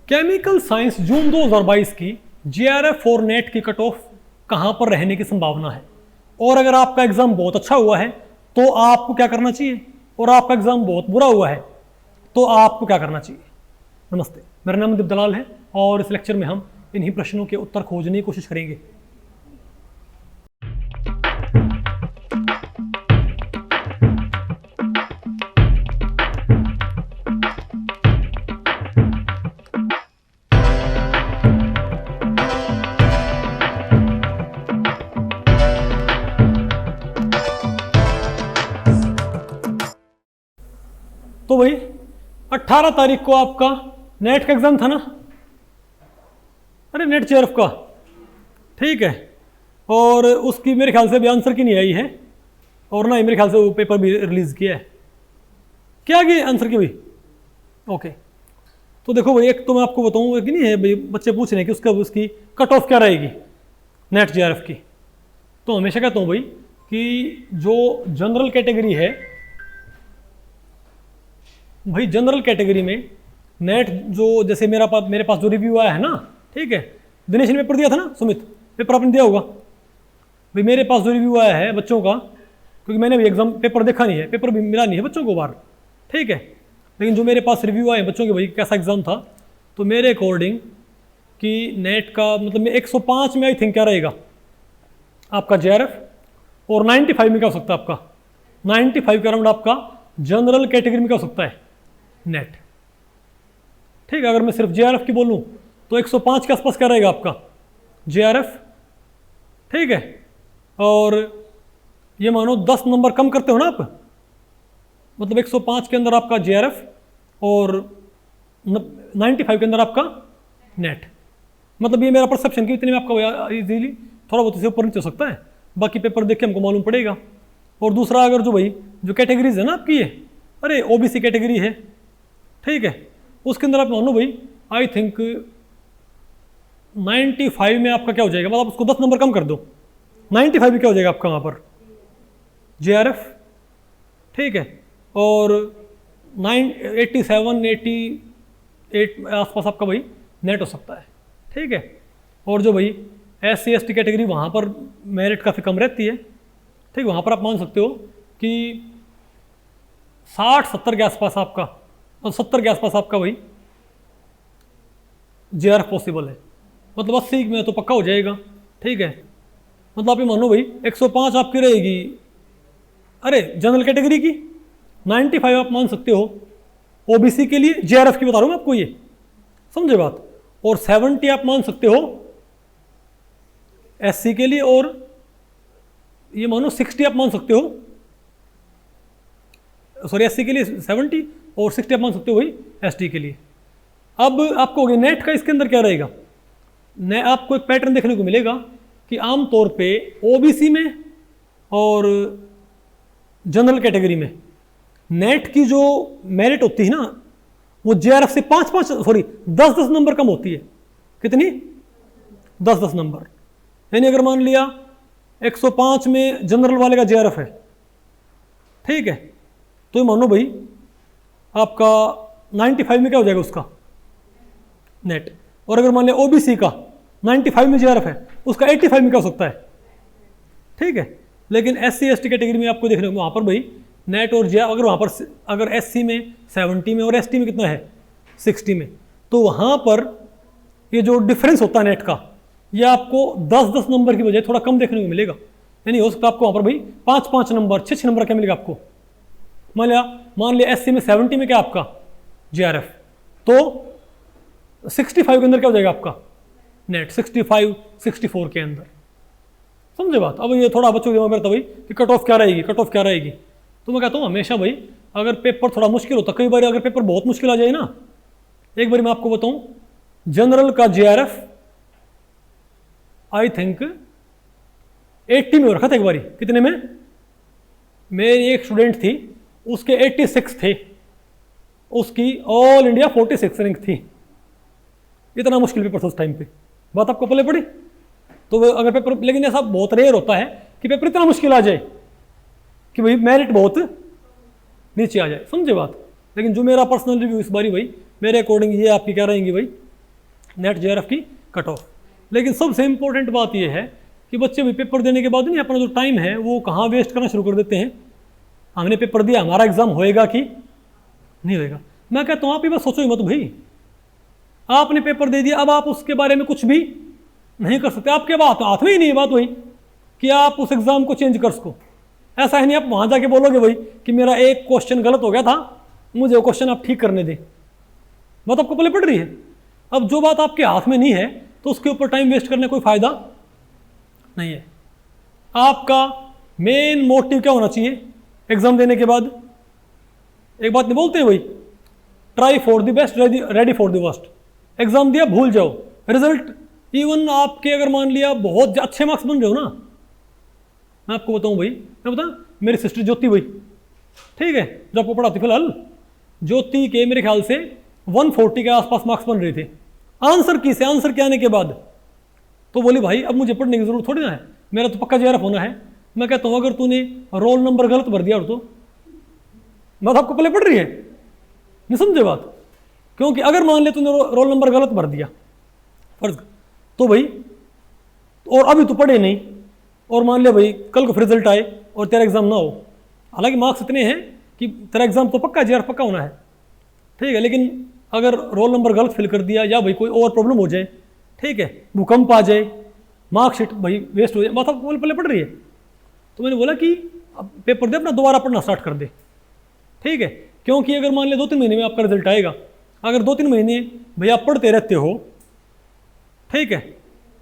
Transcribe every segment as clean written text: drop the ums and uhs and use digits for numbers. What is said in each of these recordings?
Chemical science जून 2022 की JRF और net की कट ऑफ कहाँ पर रहने की संभावना है, और अगर आपका एग्जाम बहुत अच्छा हुआ है तो आपको क्या करना चाहिए, और आपका एग्जाम बहुत बुरा हुआ है तो आपको क्या करना चाहिए। नमस्ते, मेरा नाम दीप दलाल है और इस लेक्चर में हम इन्हीं प्रश्नों के उत्तर खोजने की कोशिश करेंगे। तो भाई 18 तारीख को आपका नेट का एग्जाम था ना, अरे नेट जेआरएफ का, ठीक है। और उसकी मेरे ख्याल से अभी आंसर की नहीं आई है, और ना ही मेरे ख्याल से वो पेपर भी रिलीज किया है। क्या किया आंसर की भाई? ओके, तो देखो भाई, एक तो मैं आपको बताऊँ कि नहीं है भाई, बच्चे पूछ रहे हैं कि उसका उसकी कट ऑफ क्या रहेगी नेट जेआरएफ की। तो हमेशा कहता हूँ भाई कि जो जनरल कैटेगरी है भाई, जनरल कैटेगरी में नेट जो, जैसे मेरे पास जो रिव्यू आया है ना, ठीक है, दिनेश ने पेपर दिया था ना, सुमित पेपर आपने दिया होगा भाई। मेरे पास जो रिव्यू आया है बच्चों का, क्योंकि मैंने भी एग्जाम पेपर देखा नहीं है, पेपर भी मिला नहीं है बच्चों को बाहर, ठीक है, लेकिन जो मेरे पास रिव्यू आए बच्चों के भाई कैसा एग्जाम था, तो मेरे अकॉर्डिंग कि नेट का मतलब 105 में आई थिंक क्या रहेगा आपका जेआरएफ, और 95 में क्या हो सकता है आपका, 95 के अराउंड आपका जनरल कैटेगरी में क्या हो सकता है नेट, ठीक है। अगर मैं सिर्फ जेआरएफ की बोलूं तो 105 के आसपास क्या रहेगा आपका जेआरएफ, ठीक है। और ये मानो 10 नंबर कम करते हो ना आप, मतलब 105 के अंदर आपका जेआरएफ और 95 के अंदर आपका नेट, मतलब ये मेरा परसेप्शन कि इतने में आपका इजीली थोड़ा बहुत इसे ऊपर नीचे हो सकता है, बाकी पेपर देख के हमको मालूम पड़ेगा। और दूसरा, अगर जो भाई जो कैटेगरीज है ना आपकी, ये अरे ओबीसी कैटेगरी है, ठीक है, उसके अंदर आप मानो भाई आई थिंक 95 में आपका क्या हो जाएगा, मतलब उसको 10 नंबर कम कर दो, 95 में क्या हो जाएगा आपका वहाँ पर जेआरएफ, ठीक है। और 87 88 आसपास आपका भाई नेट हो सकता है, ठीक है। और जो भाई SC ST कैटेगरी, वहाँ पर मेरिट काफ़ी कम रहती है, ठीक, वहाँ पर आप मान सकते हो कि 60-70 के आसपास आपका, और 70 के आसपास आपका भाई जेआरएफ पॉसिबल है, मतलब 80 में तो पक्का हो जाएगा, ठीक है। मतलब आप ये मानो भाई 105 आपकी रहेगी अरे जनरल कैटेगरी की, 95 आप मान सकते हो ओबीसी के लिए, जेआरएफ की बता रहा हूँ मैं आपको, ये समझे बात, और 70 आप मान सकते हो SC के लिए, और ये मानो 60 आप मान सकते हो, सॉरी SC के लिए 70, और 60 आप मान सकते हो भाई ST के लिए। अब आपको हो गया नेट का, इसके अंदर क्या रहेगा, आपको एक पैटर्न देखने को मिलेगा कि आमतौर पे ओबीसी में और जनरल कैटेगरी में नेट की जो मेरिट होती है ना, वो जेआरएफ से 10-10 नंबर कम होती है। कितनी? 10-10 नंबर। यानी अगर मान लिया 105 में जनरल वाले का जेआरएफ है, ठीक है, तो ये मानो भाई आपका 95 में क्या हो जाएगा उसका नेट। और अगर मान लिया ओबीसी का 95 में जेआरएफ है, उसका 85 में क्या हो सकता है, ठीक है। लेकिन SC ST कैटेगरी में आपको देखने को वहाँ पर भाई नेट और जेआरएफ, अगर वहाँ पर अगर SC में 70 में और ST में कितना है 60 में, तो वहाँ पर ये जो डिफरेंस होता है नेट का, ये आपको 10-10 नंबर की बजाय थोड़ा कम देखने को मिलेगा। यानी हो सकता है आपको वहाँ पर भाई 5-5 नंबर 6-6 नंबर क्या मिलेगा आपको। मान लिया SC में 70 में क्या आपका जेआरएफ, तो 65 के अंदर क्या हो जाएगा आपका नेट, 65-64 के अंदर, समझे बात। अब ये थोड़ा बच्चों के दिमाग में रहता भाई कि कट ऑफ क्या रहेगी, कट ऑफ क्या रहेगी। तो मैं कहता हूँ हमेशा भाई, अगर पेपर थोड़ा मुश्किल होता, कई बार अगर पेपर बहुत मुश्किल आ जाए ना, एक बार मैं आपको बताऊं, जनरल का जेआरएफ आई थिंक 80 में हो रखा था एक बारी। कितने में? मेरी एक स्टूडेंट थी, उसके 86 थे, उसकी ऑल इंडिया 46 रैंक थी। इतना मुश्किल पेपर था उस टाइम पे, बात आपको पल्ले पड़ी। तो अगर पेपर, लेकिन ऐसा बहुत रेयर होता है कि पेपर इतना मुश्किल आ जाए कि भाई मेरिट बहुत नीचे आ जाए, समझे बात। लेकिन जो मेरा पर्सनल रिव्यू इस बारी भाई, मेरे अकॉर्डिंग ये आपकी क्या रहेंगी भाई, नेट जेआरएफ की कट ऑफ। लेकिन सबसे इंपॉर्टेंट बात यह है कि बच्चे भी पेपर देने के बाद नहीं अपना जो टाइम है वो कहाँ वेस्ट करना शुरू कर देते हैं। हमने पेपर दिया, हमारा एग्जाम होएगा कि नहीं होएगा। मैं कहता हूँ आप ये बस सोचो ही मत भाई, आपने पेपर दे दिया, अब आप उसके बारे में कुछ भी नहीं कर सकते। आपके हाथ में ही नहीं है बात वही कि आप उस एग्जाम को चेंज कर सको। ऐसा है नहीं आप वहां जाके बोलोगे भाई कि मेरा एक क्वेश्चन गलत हो गया था, मुझे वो क्वेश्चन आप ठीक करने दें। बात आपको पहले पड़ रही है। अब जो बात आपके हाथ में नहीं है तो उसके ऊपर टाइम वेस्ट करने कोई फायदा नहीं है। आपका मेन मोटिव क्या होना चाहिए एग्जाम देने के बाद? एक बात नहीं बोलते भाई, try for the best ready for the worst. Exam दिया, भूल जाओ रिजल्ट। इवन आपके अगर मान लिया बहुत अच्छे मार्क्स बन रहे हो ना, मैं आपको बताऊं भाई, मैं बताऊं मेरी सिस्टर ज्योति भाई, ठीक है, जो आपको पढ़ाती फिलहाल, ज्योति के मेरे ख्याल से 140 के आसपास मार्क्स बन रहे थे आंसर की से। आंसर के आने के बाद तो बोली भाई अब मुझे पढ़ने की जरूरत थोड़ी ना है, मेरा तो पक्का जेआरएफ होना है। मैं कहता हूं अगर तूने रोल नंबर गलत भर दिया और तो बात आपको पहले पड़ रही है, नहीं समझे बात? क्योंकि अगर मान ले तूने रोल नंबर गलत भर दिया फर्ज, तो भाई और अभी तो पढ़े नहीं, और मान ले भाई कल को रिजल्ट आए और तेरा एग्जाम ना हो, हालांकि मार्क्स इतने हैं कि तेरा एग्जाम तो पक्का जेआरएफ पक्का होना है, ठीक है, लेकिन अगर रोल नंबर गलत फिल कर दिया या भाई कोई और प्रॉब्लम हो जाए, ठीक है, भूकंप आ जाए, मार्कशीट भाई वेस्ट हो जाए, बात आपको पहले पढ़ रही है। तो मैंने बोला कि अब पेपर दे, अपना दोबारा पढ़ना स्टार्ट कर दे, ठीक है, क्योंकि अगर मान ले 2-3 महीने में आपका रिजल्ट आएगा, अगर 2-3 महीने भाई आप पढ़ते रहते हो, ठीक है,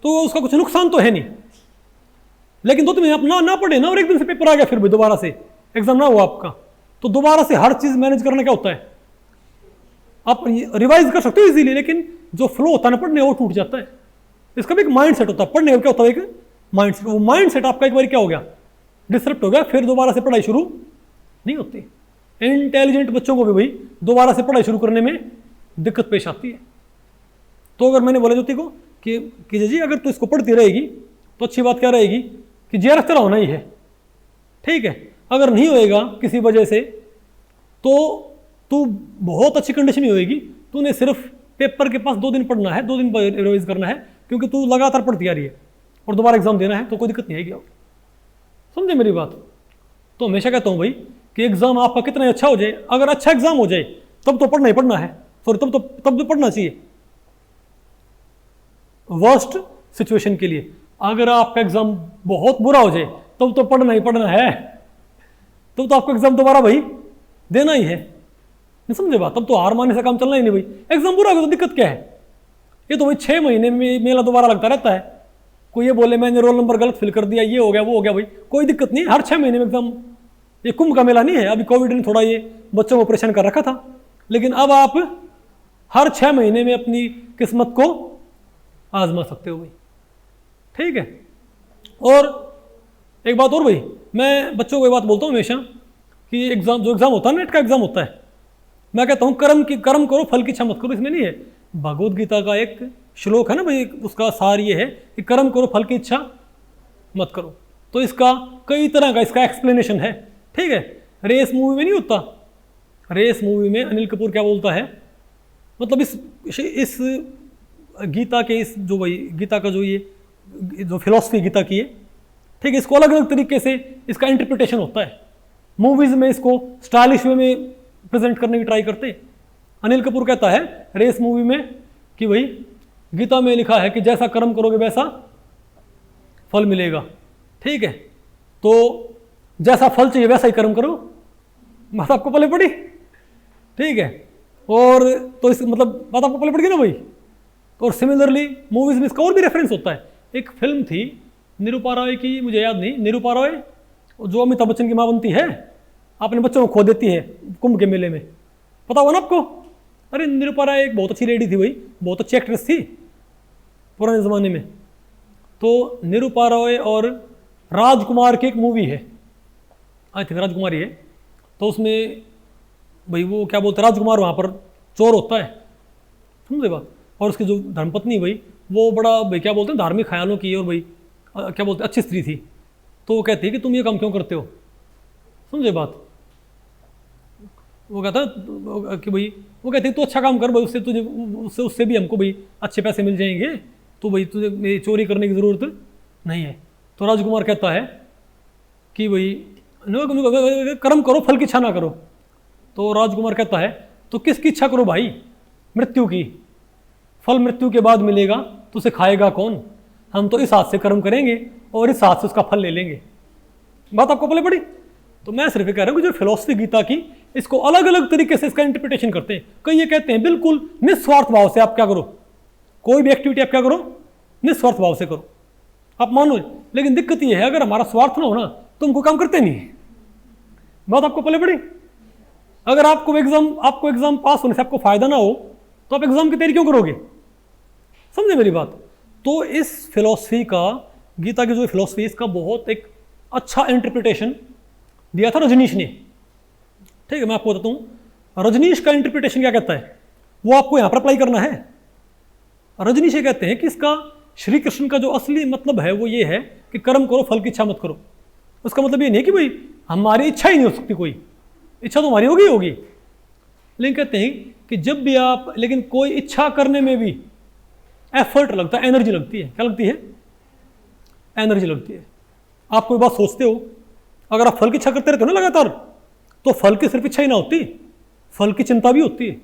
तो उसका कुछ नुकसान तो है नहीं। लेकिन 2-3 महीने आप ना पढ़े ना और एक दिन से पेपर आ गया, फिर भी दोबारा से एग्जाम ना हुआ आपका, तो दोबारा से हर चीज मैनेज करना क्या होता है, आप रिवाइज कर सकते हो इजीली, लेकिन जो फ्लो होता है ना पढ़ने वो टूट जाता है। इसका भी एक माइंड सेट होता है, पढ़ने का क्या होता है एक माइंड सेट, वो माइंड सेट आपका एक बार क्या हो गया, डिस्टर्ब हो गया, फिर दोबारा से पढ़ाई शुरू नहीं होती। इंटेलिजेंट बच्चों को भी भाई दोबारा से पढ़ाई शुरू करने में दिक्कत पेश आती है। तो अगर मैंने बोला ज्योति को कि जी अगर तू इसको पढ़ती रहेगी तो अच्छी बात क्या रहेगी कि जेआरएफ तेरा होना ही है, ठीक है, अगर नहीं होएगा किसी वजह से तो तू बहुत अच्छी कंडीशन में होएगी, तूने सिर्फ पेपर के पास 2 दिन पढ़ना है, 2 दिन रिवाइज करना है, क्योंकि तू लगातार पढ़ती आ रही है और दोबारा एग्जाम देना है, तो कोई दिक्कत नहीं आएगी। आप समझे मेरी बात? तो हमेशा कहता हूं भाई कि एग्जाम आपका कितना अच्छा हो जाए, अगर अच्छा एग्जाम हो जाए तब तो पढ़ना ही पढ़ना है, सॉरी तब तो पढ़ना चाहिए। वर्स्ट सिचुएशन के लिए अगर आपका एग्जाम बहुत बुरा हो जाए तब तो पढ़ना ही पढ़ना है, तब तो आपको एग्जाम दोबारा भाई देना ही है, नहीं समझे बात? तब तो हार मानने से काम चलना ही नहीं भाई। एग्जाम बुरा हो गया तो दिक्कत क्या है, ये तो भाई 6 महीने में मेला दोबारा लगता रहता है। कोई ये बोले मैंने रोल नंबर गलत फिल कर दिया, ये हो गया वो हो गया, भाई कोई दिक्कत नहीं है, हर 6 महीने में एग्जाम, ये कुंभ का मेला नहीं है। अभी कोविड ने थोड़ा ये बच्चों को परेशान कर रखा था, लेकिन अब आप हर 6 महीने में अपनी किस्मत को आजमा सकते हो भाई, ठीक है। और एक बात और भाई, मैं बच्चों को ये बात बोलता हूँ हमेशा कि एग्जाम, जो एग्जाम होता है नेट का एग्जाम होता है, मैं कहता हूँ कर्म करो फल की इच्छा मत करो। इसमें नहीं है, भगवद गीता का एक श्लोक है ना भाई, उसका सार ये है कि कर्म करो फल की इच्छा मत करो। तो इसका कई तरह का इसका एक्सप्लेनेशन है, ठीक है। रेस मूवी में नहीं होता, रेस मूवी में अनिल कपूर क्या बोलता है, मतलब इस गीता के इस जो भाई गीता का जो ये जो फिलॉसफी गीता की है, ठीक है, इसको अलग अलग तरीके से इसका इंटरप्रिटेशन होता है। मूवीज में इसको स्टाइलिश वे में प्रेजेंट करने की ट्राई करते हैं। अनिल कपूर कहता है रेस मूवी में कि भाई गीता में लिखा है कि जैसा कर्म करोगे वैसा फल मिलेगा, ठीक है, तो जैसा फल चाहिए वैसा ही कर्म करो, बात आपको पहले पड़ी, ठीक है। और तो इस मतलब बात आपको पहले पड़ गई ना भाई। और सिमिलरली मूवीज में इसका और भी रेफरेंस होता है। एक फिल्म थी निरूपा रॉय की, मुझे याद नहीं, निरूपा रॉय जो अमिताभ बच्चन की माँ बनती है, अपने बच्चों को खो देती है कुंभ के मेले में, पता हुआ ना आपको? अरे निरूपा रॉय एक बहुत अच्छी लेडी थी भाई, बहुत अच्छी एक्ट्रेस थी पुराने ज़माने में। तो निरूपा रॉय और राजकुमार की एक मूवी है, आई थिंक राजकुमारी है, तो उसमें भाई वो क्या बोलते हैं, राजकुमार वहाँ पर चोर होता है, समझे बात, और उसकी जो धर्मपत्नी भाई वो बड़ा भाई क्या बोलते हैं धार्मिक ख्यालों की, और भाई क्या बोलते हैं अच्छी स्त्री थी। तो वो कहती है कि तुम ये काम क्यों करते हो, समझे बात? वो कहता है कि भाई वो कहते हैं तू अच्छा काम कर भाई, उससे तुझे उससे भी हमको भाई अच्छे पैसे मिल जाएंगे, तो भाई तुझे मेरी चोरी करने की ज़रूरत नहीं है। तो राजकुमार कहता है कि भाई कर्म करो, फल की इच्छा ना करो। तो राजकुमार कहता है तो किसकी इच्छा करो भाई? मृत्यु की। फल मृत्यु के बाद मिलेगा तो उसे खाएगा कौन? हम तो इस हाथ से कर्म करेंगे और इस हाथ से उसका फल ले लेंगे। बात आपको पहले पड़ी? तो मैं सिर्फ कह रहा हूँ कि जो फिलॉसफी गीता की, इसको अलग अलग तरीके से इसका इंटरप्रिटेशन करते हैं। कई ये कहते हैं बिल्कुल निस्वार्थ भाव से आप क्या करो, कोई भी एक्टिविटी आप क्या करो, निस्वार्थ भाव से करो, आप मानो। लेकिन दिक्कत ये है अगर हमारा स्वार्थ ना हो ना तो हम कोई काम करते नहीं। बात आपको पहले पड़ी? अगर आपको एग्जाम पास होने से आपको फायदा ना हो तो आप एग्जाम की तैयारी क्यों करोगे? समझे मेरी बात? तो इस फिलॉसफी का, गीता की जो फिलॉसफी, इसका बहुत एक अच्छा इंटरप्रिटेशन दिया था रजनीश ने। ठीक है, मैं आपको बताता हूँ रजनीश का इंटरप्रिटेशन क्या कहता है, वो आपको यहाँ पर अप्लाई करना है। रजनीश ये कहते हैं कि इसका श्री कृष्ण का जो असली मतलब है वो ये है कि कर्म करो, फल की इच्छा मत करो। उसका मतलब ये नहीं है कि भाई हमारी इच्छा ही नहीं हो सकती, कोई इच्छा तो हमारी होगी। लेकिन कहते हैं कि जब भी आप, लेकिन कोई इच्छा करने में भी एफर्ट लगता है, एनर्जी लगती है। क्या लगती है? एनर्जी लगती है। आप कोई बात सोचते हो, अगर आप फल की इच्छा करते रहते हो ना लगातार, तो फल की सिर्फ इच्छा ही ना होती, फल की चिंता भी होती है।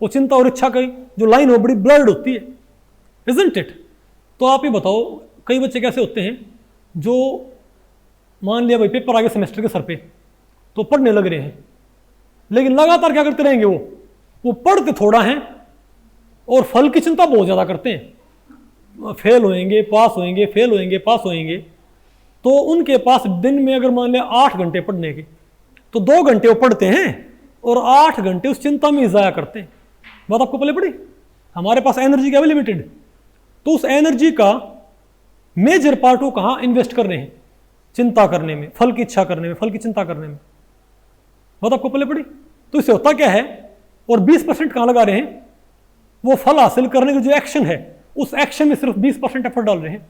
वो चिंता और इच्छा की जो लाइन हो बड़ी ब्लर्ड होती है, इजंट इट? तो आप ये बताओ, कई बच्चे कैसे होते हैं जो मान लिया भाई पेपर आ गया सेमेस्टर के सर पे, तो पढ़ने लग रहे हैं, लेकिन लगातार क्या करते रहेंगे, वो पढ़ते थोड़ा हैं और फल की चिंता बहुत ज़्यादा करते हैं। फेल होएंगे, पास होएंगे, फेल होएंगे, पास होएंगे। तो उनके पास दिन में अगर मान लिया 8 घंटे पढ़ने के, तो 2 घंटे वो पढ़ते हैं और 8 घंटे उस चिंता में ज़ाया करते हैं। बात आपको पहले पड़ी? हमारे पास एनर्जी क्या है? लिमिटेड। तो उस एनर्जी का मेजर पार्ट वो कहाँ इन्वेस्ट कर रहे हैं? चिंता करने में, फल की इच्छा करने में, फल की चिंता करने में। बात आपको पहले पड़ी? तो इससे होता क्या है, और 20% कहाँ लगा रहे हैं? वो फल हासिल करने की जो एक्शन है, उस एक्शन में सिर्फ 20% एफर्ट डाल रहे हैं,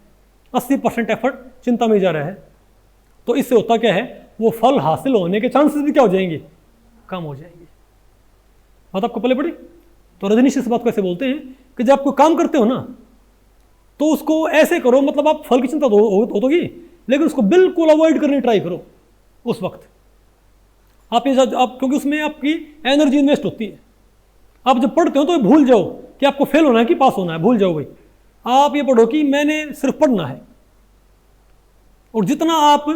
80% एफर्ट चिंता में जा रहा है। तो इससे होता क्या है, वो फल हासिल होने के चांसेस भी क्या हो जाएंगे? कम हो जाएंगे। बात आपको पहले पड़ी? तो रजनीश इस बात को ऐसे बोलते हैं कि जब आप कोई काम करते हो ना, तो उसको ऐसे करो, मतलब आप फल की चिंता तो होगी, लेकिन उसको बिल्कुल अवॉइड करने ट्राई करो उस वक्त। आप क्योंकि उसमें आपकी एनर्जी इन्वेस्ट होती है। आप जब पढ़ते हो तो भूल जाओ कि आपको फेल होना है कि पास होना है, भूल जाओ भाई। आप ये पढ़ो कि मैंने सिर्फ पढ़ना है। और जितना आप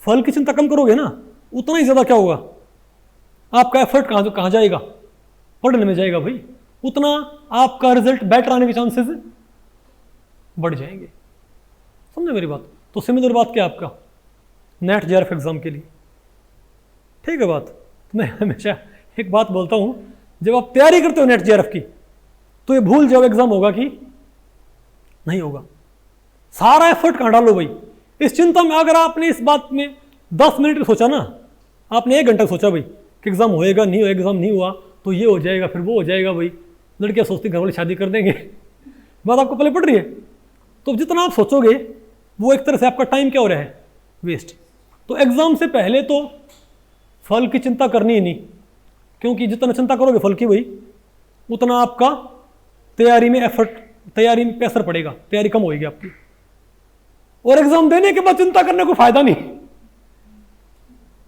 फल की चिंता कम करोगे ना, उतना ही ज़्यादा क्या होगा, आपका एफर्ट कहाँ जाएगा? पढ़ने में जाएगा भाई। उतना आपका रिजल्ट बेटर आने के चांसेस बढ़ जाएंगे। समझे मेरी बात? तो सिमिलर बात क्या आपका नेट जेआरएफ एग्जाम के लिए? ठीक है बात? तो मैं हमेशा एक बात बोलता हूँ, जब आप तैयारी करते हो नेट जेआरएफ की, तो ये भूल जाओ एग्जाम होगा कि नहीं होगा। सारा एफर्ट कहाँ डालो भाई इस चिंता में। अगर आपने इस बात में 10 मिनट सोचा ना, आपने 1 घंटा सोचा भाई कि एग्जाम होएगा नहीं, एग्जाम नहीं हुआ तो ये हो जाएगा, फिर वो हो जाएगा भाई। लड़कियां सोचती घर वाले शादी कर देंगे। बात आपको पहले पड़ रही है? तो जितना आप सोचोगे वो एक तरह से आपका टाइम क्या हो रहा है, वेस्ट। तो एग्जाम से पहले तो फल की चिंता करनी ही नहीं, क्योंकि जितना चिंता करोगे फल की भाई, उतना आपका तैयारी में असर पड़ेगा, तैयारी कम होगी आपकी। और एग्जाम देने के बाद चिंता करने को फायदा नहीं।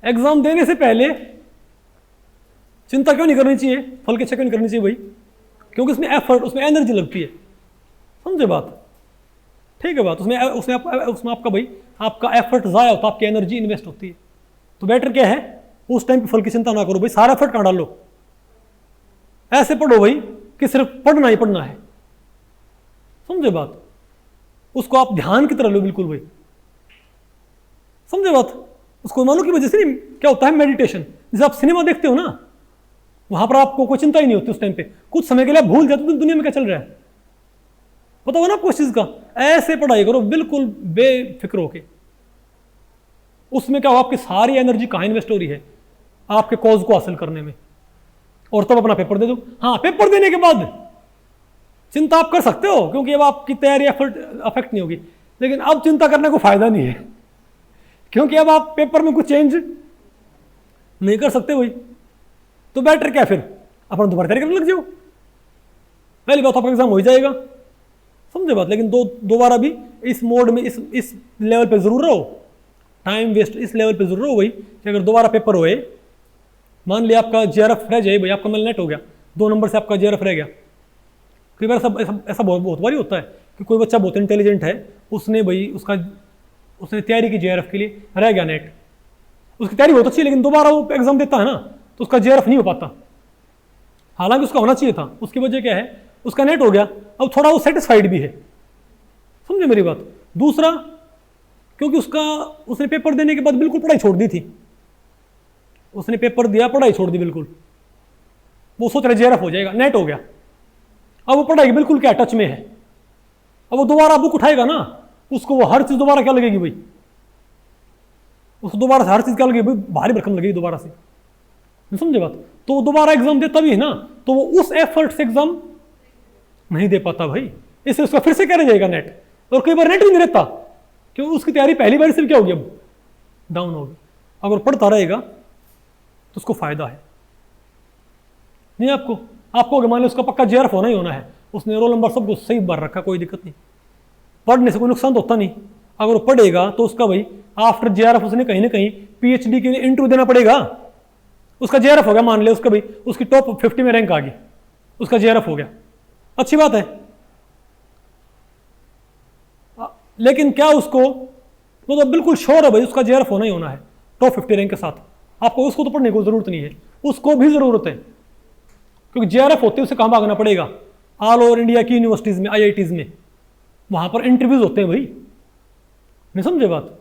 एग्जाम देने से पहले चिंता क्यों नहीं करनी चाहिए, फल की इच्छा क्यों नहीं करनी चाहिए भाई? क्योंकि उसमें एफर्ट, उसमें एनर्जी लगती है। समझे बात? ठीक है बात? उसमें आपका भाई आपका एफर्ट ज़ाया होता है, आपकी एनर्जी इन्वेस्ट होती है। तो बेटर क्या है, उस टाइम पे फल की चिंता ना करो भाई, सारा एफर्ट कहाँ डालो, ऐसे पढ़ो भाई कि सिर्फ पढ़ना ही पढ़ना है। समझे बात? उसको आप ध्यान की तरह लो बिल्कुल भाई। समझे बात? उसको मानो की वजह से नहीं, क्या होता है मेडिटेशन, जैसे आप सिनेमा देखते हो ना, वहां पर आपको कोई चिंता ही नहीं होती उस टाइम पे, कुछ समय के लिए आप भूल जाते हो दुनिया में क्या चल रहा है, पता होगा ना आपको उस चीज का। ऐसे पढ़ाई करो बिल्कुल बेफिक्र होके। उसमें क्या हो, आपकी सारी एनर्जी कहाँ इन्वेस्ट हो रही है, आपके कॉज को हासिल करने में, और तब अपना पेपर दे दो। हाँ, पेपर देने के बाद चिंता आप कर सकते हो, क्योंकि अब आपकी तैयारी एफर्ट अफेक्ट नहीं होगी। लेकिन अब चिंता करने को फायदा नहीं है, क्योंकि अब आप पेपर में कुछ चेंज नहीं कर सकते भाई। तो बेटर क्या फिर, अपना दोबारा तैयारी करने लग जाओ, पहली बात आपका एग्जाम हो ही जाएगा, समझे बात। लेकिन दोबारा भी इस मोड में इस लेवल पे जरूर रहो, टाइम वेस्ट इस लेवल पे जरूर रहो भाई कि अगर दोबारा पेपर होए, मान लिया आपका जेआरएफ रह जाए भाई, आपका मेल नेट हो गया, 2 नंबर से आपका जेआरएफ रह गया। कई बार ऐसा बहुत बार होता है कि कोई बच्चा बहुत इंटेलिजेंट है, उसने भाई उसने तैयारी की जेआरएफ के लिए, रह गया नेट, उसकी तैयारी बहुत अच्छी है, लेकिन दोबारा वो एग्जाम देता है ना तो उसका जेआरएफ नहीं हो पाता, हालांकि उसका होना चाहिए था। उसकी वजह क्या है, उसका नेट हो गया, अब थोड़ा वो सेटिस्फाइड भी है, समझे मेरी बात। दूसरा, क्योंकि उसने पेपर देने के बाद बिल्कुल पढ़ाई छोड़ दी थी, उसने पेपर दिया पढ़ाई छोड़ दी बिल्कुल, वो सोच रहे जेआरएफ हो जाएगा, नेट हो गया, अब वो पढ़ाई बिल्कुल क्या टच में है, अब वो दोबारा बुक उठाएगा ना, उसको वो हर चीज दोबारा क्या लगेगी भाई, उसको दोबारा से हर चीज क्या लगेगी भाई, भारी भरकम लगेगी दोबारा से, समझे बात। तो दोबारा एग्जाम देता भी है ना तो वो उस एफर्ट से एग्जाम नहीं दे पाता भाई, इससे उसका फिर से क्या रह जाएगा नेट, और कई बार नेट भी नहीं रहता क्योंकि उसकी तैयारी पहली बार से क्या होगी, अब डाउन होगी। अगर पढ़ता रहेगा तो उसको फायदा है, नहीं आपको मान लो उसका पक्का जेआरएफ होना ही होना है, उसने रोल नंबर सब कुछ सही भर रखा, कोई दिक्कत नहीं, पढ़ने से कोई नुकसान तो होता नहीं। अगर वो पढ़ेगा तो उसका भाई आफ्टर जेआरएफ उसने कहीं ना कहीं पीएचडी के लिए इंटरव्यू देना पड़ेगा, उसका जेआरएफ हो गया, मान ले उसका भाई उसकी टॉप 50 में रैंक आ गई, उसका जेआरएफ हो गया, अच्छी बात है। लेकिन क्या उसको मतलब बिल्कुल श्योर है भाई उसका जेआरएफ होना ही होना है टॉप 50 रैंक के साथ, आपको उसको तो पढ़ने की जरूरत नहीं है, उसको भी जरूरत है, क्योंकि जेआरएफ होते हैं उसे कहां भागना पड़ेगा, ऑल ओवर इंडिया की यूनिवर्सिटीज में, आईआईटीज में, वहां पर इंटरव्यूज होते हैं भाई, नहीं समझे बात।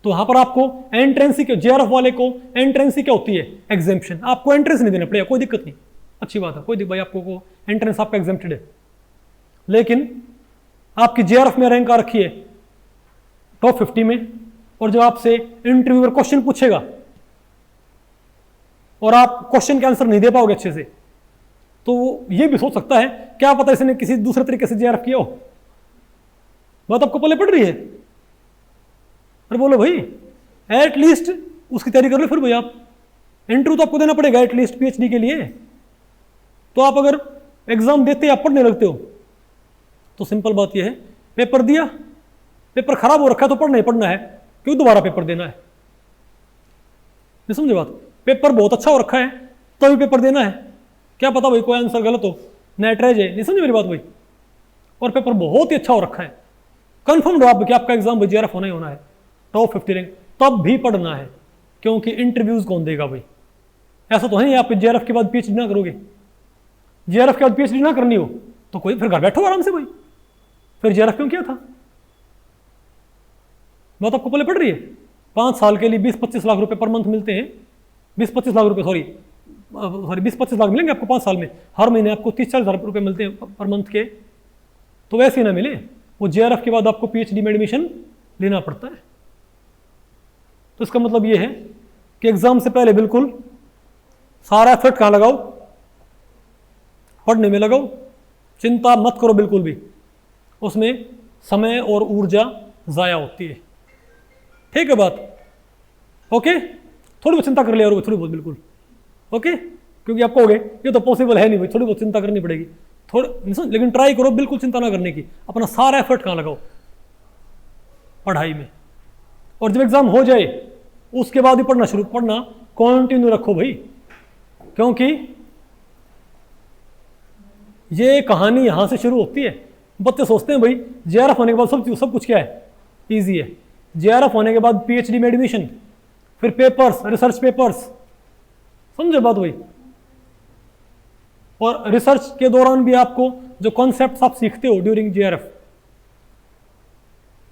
तो वहां पर आपको एंट्रेंस क्या, जेआरएफ वाले को एंट्रेंस क्या होती है, एग्जामिशन, आपको एंट्रेंस नहीं देना पड़ेगा, कोई दिक्कत नहीं, अच्छी बात है, कोई दिक्कत भाई, आपको एंट्रेंस आपका एग्जाम्प्टेड है। लेकिन आपकी जेआरएफ में रैंक आ रखी है टॉप 50 में, और जब आपसे इंटरव्यूअर क्वेश्चन पूछेगा और आप क्वेश्चन के आंसर नहीं दे पाओगे अच्छे से, तो वो ये भी सोच सकता है क्या पता इसने किसी दूसरे तरीके से जेआरएफ किया हो, बात आपको पहले पड़ रही है। अरे बोलो भाई, एटलीस्ट उसकी तैयारी कर लो फिर भाई, आप इंटरव्यू तो आपको देना पड़ेगा एटलीस्ट पीएचडी के लिए। तो आप अगर एग्जाम देते आप पढ़ने लगते हो तो सिंपल बात यह है, पेपर दिया, पेपर खराब हो रखा है तो पढ़ना ही पढ़ना है, क्यों दोबारा पेपर देना है, नहीं समझे बात। पेपर बहुत अच्छा हो रखा है तो भी पेपर देना है, क्या पता भाई कोई आंसर गलत हो, नेट रह जाए, नहीं समझे मेरी बात भाई। और पेपर बहुत ही अच्छा हो रखा है, कंफर्म हो आप कि आपका एग्जाम जेआरएफ होना ही होना है टॉप 50 रैंक, तब भी पढ़ना है, क्योंकि इंटरव्यूज कौन देगा भाई। ऐसा तो है आप जेआरएफ के बाद पीएचडी ना करोगे, जेआरएफ के बाद पीएचडी ना करनी हो तो कोई फिर घर बैठो आराम से भाई, फिर जेआरएफ क्यों किया था, बात आपको पहले पड़ रही है। 5 साल के लिए 20-25 लाख रुपए पर मंथ मिलते हैं, 20-25 लाख रुपए, सॉरी 20-25 लाख मिलेंगे आपको 5 साल में, हर महीने आपको 30-40 हज़ार रुपए मिलते हैं पर मंथ के, तो वैसे ही ना मिले, वो जेआरएफ के बाद आपको पीएचडी में एडमिशन लेना पड़ता है। तो इसका मतलब ये है कि एग्जाम से पहले बिल्कुल सारा एफर्ट कहाँ लगाओ, पढ़ने में लगाओ, चिंता मत करो बिल्कुल भी, उसमें समय और ऊर्जा जाया होती है, ठीक है बात, ओके। थोड़ी बहुत चिंता कर लिया और थोड़ी बहुत बिल्कुल ओके, क्योंकि आप कहोगे ये तो पॉसिबल है नहीं भाई, थोड़ी बहुत चिंता करनी पड़ेगी, लेकिन ट्राई करो बिल्कुल चिंता ना करने की, अपना सारा एफर्ट कहाँ लगाओ, पढ़ाई में। और जब एग्जाम हो जाए उसके बाद ही पढ़ना कंटिन्यू रखो भाई, क्योंकि ये कहानी यहां से शुरू होती है। बच्चे सोचते हैं भाई जेआरएफ होने के बाद सब कुछ क्या है, इजी है, जेआरएफ होने के बाद पीएचडी में एडमिशन, फिर पेपर्स, रिसर्च पेपर्स, समझे बात भाई। और रिसर्च के दौरान भी आपको जो कॉन्सेप्ट्स आप सीखते हो ड्यूरिंग जेआरएफ,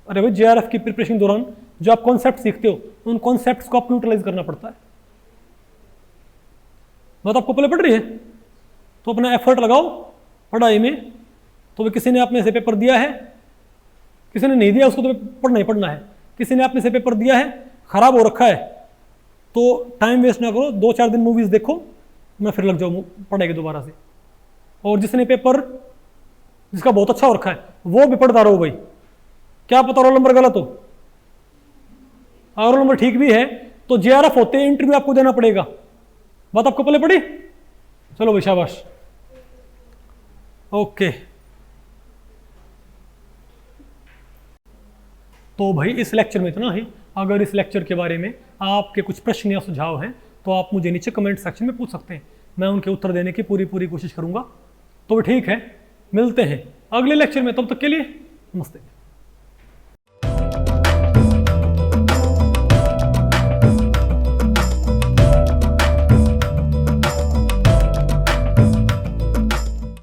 अरे भाई जेआरएफ की प्रिपरेशन के दौरान जो आप कॉन्सेप्ट सीखते हो उन कॉन्सेप्ट्स को आपको यूटिलाइज करना पड़ता है, बात आपको पहले पड़ रही है। तो अपना एफर्ट लगाओ पढ़ाई में। तो भी किसी ने आप में से पेपर दिया है, किसी ने नहीं दिया, उसको तो पढ़ना ही पढ़ना है। किसी ने आप में से पेपर दिया है, खराब हो रखा है, तो टाइम वेस्ट ना करो, 2-4 दिन मूवीज देखो, मैं फिर लग जाऊँ पढ़ेगा दोबारा से। और जिसने पेपर जिसका बहुत अच्छा हो रखा है वो भी पढ़ता रहो भाई, क्या पता रोल नंबर गलत हो, अगर रोल नंबर ठीक भी है तो जेआरएफ होते इंटरव्यू आपको देना पड़ेगा, बात आपको पहले पड़ी, चलो भाई शाबाश। ओके, तो भाई इस लेक्चर में इतना ही। अगर इस लेक्चर के बारे में आपके कुछ प्रश्न या सुझाव हैं तो आप मुझे नीचे कमेंट सेक्शन में पूछ सकते हैं, मैं उनके उत्तर देने की पूरी कोशिश करूंगा। तो ठीक है, मिलते हैं अगले लेक्चर में, तब तक के लिए नमस्ते।